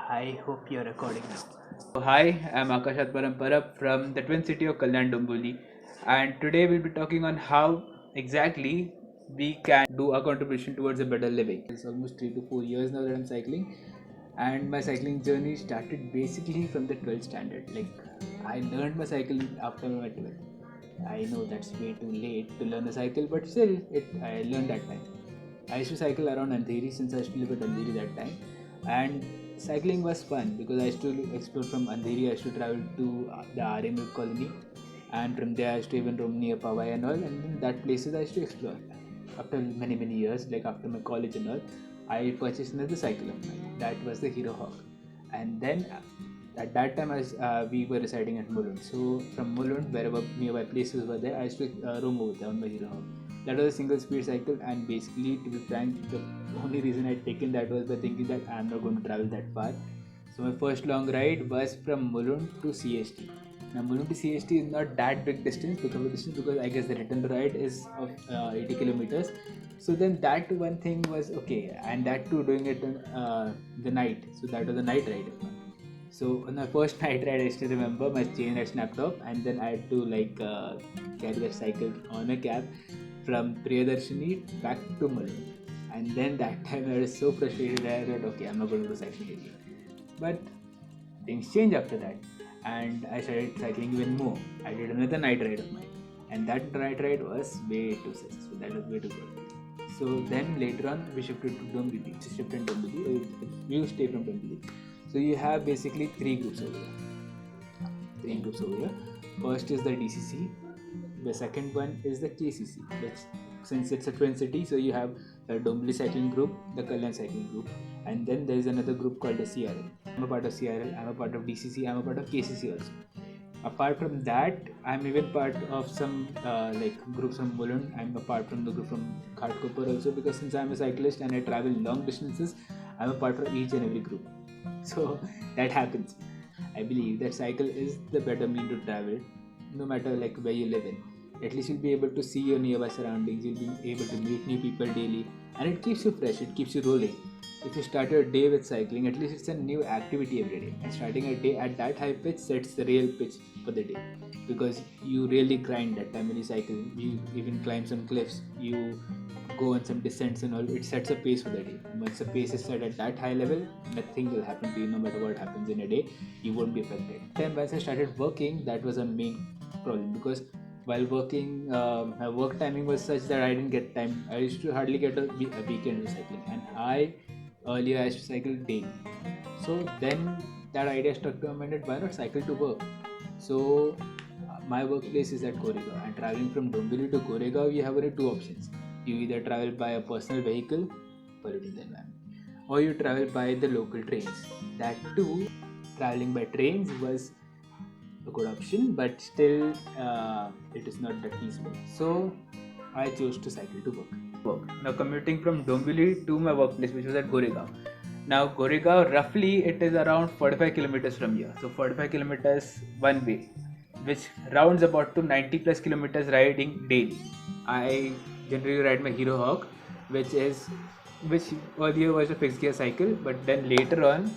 I hope you're recording now. So, hi, I'm Akashat Parampara from the twin city of Kalyan Domboli, and today we'll be talking on how exactly we can do a contribution towards a better living. It's almost 3 to 4 years now that I'm cycling, and my cycling journey started basically from the 12th standard. Like, I learned my cycle after my 12th. I know that's way too late to learn a cycle, but still, I learned that time. I used to cycle around Andheri since I used to live at Andheri that time, and cycling was fun because I used to explore from Andheri. I used to travel to the RMU colony, and from there I used to even roam near Powai and all, and then that places I used to explore. After many years, like after my college and all, I purchased another cycle of mine. That was the Hero Hawk, and then at that time we were residing at Mulund. So from Mulund, wherever nearby places were there, I used to roam over there on my Hero Hawk. That was a single speed cycle, and basically, to be frank, the only reason I'd taken that was by thinking that I'm not going to travel that far. So my first long ride was from Mulund to CST. Now Mulund to CST is not that big distance because I guess the return ride is of 80 kilometers. So then that one thing was okay, and that too doing it on the night. So that was a night ride. So on my first night ride, I still remember my chain had snapped off, and then I had to carry that cycle on a cab from Priyadarshini back to Mulund. And then that time I was so frustrated. I thought, okay, I'm not going to do cycling again. But things changed after that, and I started cycling even more. I did another night ride of mine, and that night ride was way too successful. That was way too good. So then later on, we shifted to Dombili. Shifted to Dombili. You stay from Dombili. So you have basically three groups over here. Three groups over here. First is the DCC. The second one is the KCC. Which, since it's a twin city, so you have the Dombili cycling group, the Kalyan cycling group, and then there is another group called the CRL. I'm a part of CRL. I'm a part of DCC. I'm a part of KCC also. Apart from that, I'm even part of some groups from Mulund. I'm a part from the group from Ghatkopar also, because since I'm a cyclist and I travel long distances, I'm a part of each and every group. So that happens. I believe that cycle is the better mean to travel, no matter like where you live in. At least you'll be able to see your nearby surroundings. You'll be able to meet new people daily, and it keeps you fresh. It keeps you rolling. If you start your day with cycling, at least it's a new activity every day. And starting a day at that high pitch sets the real pitch for the day, because you really grind that time when you cycle. You even climb some cliffs. You go on some descents and all. It sets a pace for the day. Once the pace is set at that high level, nothing will happen to you. No matter what happens in a day, you won't be affected. Then once I started working, that was a main problem, because while working, my work timing was such that I didn't get time. I used to hardly get a weekend of cycling, and earlier I used to cycle daily. So then that idea struck to my mind that why not cycle to work? So my workplace is at Goregaon, and traveling from Dombili to Goregaon, you have only two options. You either travel by a personal vehicle, polluting the environment, or you travel by the local trains. That too, traveling by trains was a good option, but still it is not that peaceful. So I chose to cycle to work. Now commuting from Dombili to my workplace, which was at Goregaon. Now Goregaon, roughly it is around 45 kilometers from here. So 45 kilometers one way, which rounds about to 90 plus kilometers riding daily. I generally ride my Hero Hawk, which earlier was a fixed gear cycle, but then later on,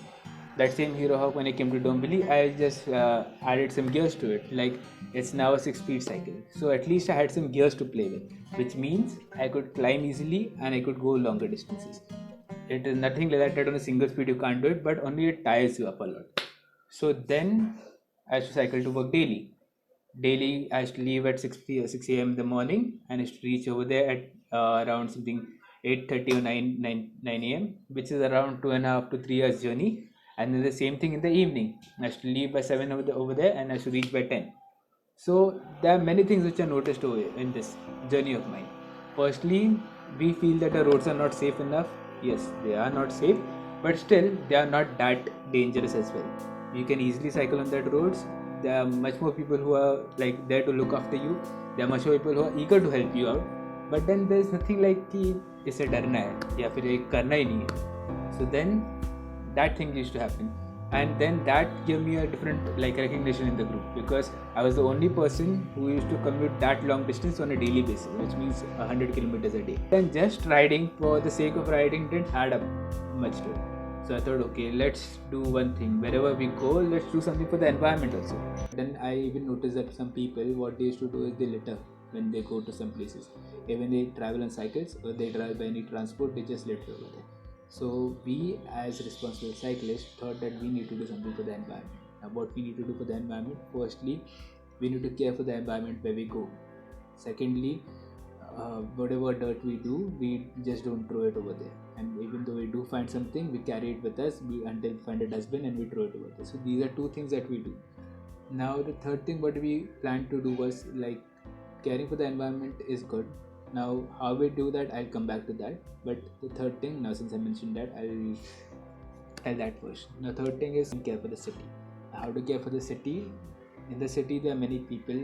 that same Hero Hawk, when I came to Dombili, I just added some gears to it. Like, it's now a 6 speed cycle, so at least I had some gears to play with, which means I could climb easily and I could go longer distances. It is nothing like that on a single speed you can't do it, but only it tires you up a lot. So then I used to cycle to work daily. Daily, I used to leave at 6 a.m. in the morning, and I used to reach over there at around something 8:30 or 9 a.m., which is around 2.5 to 3 hours journey. And then the same thing in the evening. I used to leave by 7 over there, and I used to reach by 10. So there are many things which I noticed over in this journey of mine. Firstly, we feel that the roads are not safe enough. Yes, they are not safe, but still they are not that dangerous as well. You can easily cycle on that roads. There are much more people who are like there to look after you. There are much more people who are eager to help you out. But then there is nothing like कि इसे डरना है या फिर ये करना ही नहीं है. So then that thing used to happen, and then that gave me a different recognition in the group, because I was the only person who used to commute that long distance on a daily basis, which means 100 kilometers a day. And just riding for the sake of riding didn't add up much to it. So I thought, okay, let's do one thing. Wherever we go, let's do something for the environment also. Then I even noticed that some people, what they used to do is they litter when they go to some places. Even they travel on cycles or they travel by any transport, they just litter over there. So we, as responsible cyclists, thought that we need to do something for the environment. Now, what we need to do for the environment? Firstly, we need to care for the environment where we go. Secondly, whatever dirt we do, we just don't throw it over there. And even though we do find something, we carry it with us until we find a dustbin and we throw it over there. So these are two things that we do. Now the third thing what we planned to do was like caring for the environment is good. Now how we do that, I'll come back to that. But the third thing, now since I mentioned that, I'll tell that first. Now third thing is care for the city. How to care for the city? In the city there are many people.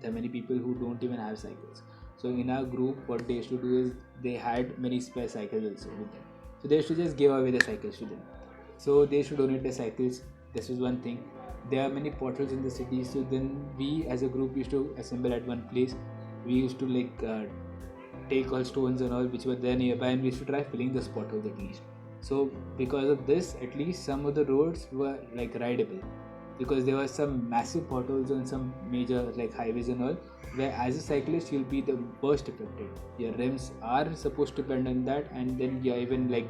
There are many people who don't even have cycles. So in our group, what they used to do is they had many spare cycles also with them. So they used to just give away the cycles to them. So they should donate their cycles. This is one thing. There are many portals in the city. So then we as a group used to assemble at one place. We used to take all stones and all which were there nearby, and we used to try filling those potholes at least. So because of this, at least some of the roads were like rideable, because there were some massive potholes on some major like highways and all, where as a cyclist you'll be the worst affected. Your rims are supposed to bend on that, and then you're even like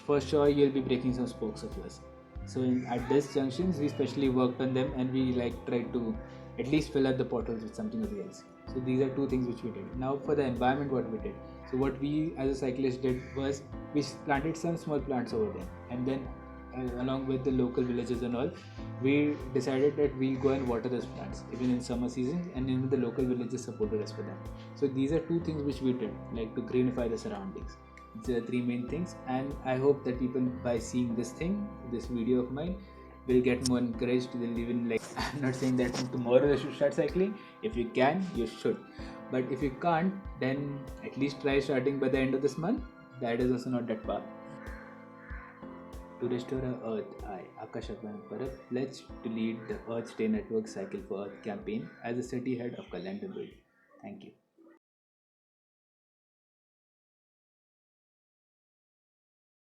for sure you'll be breaking some spokes of yours. So at these junctions we specially worked on them, and we like tried to at least fill up the potholes with something else. So these are two things which we did. Now for the environment, what we did, so what we as a cyclist did was we planted some small plants over there, and then along with the local villages and all, we decided that we go and water those plants even in summer season, and even the local villages supported us for that. So these are two things which we did, like to greenify the surroundings. The three main things, and I hope that people by seeing this video of mine, will get more encouraged. They'll even like I'm not saying that tomorrow you should start cycling. If you can, you should, but if you can't, then at least try starting by the end of this month. That is also not that far. To restore our earth, I, Akash Parab, pledge to lead the Earth Day Network Cycle for Earth campaign as the city head of Kalyan. Thank you.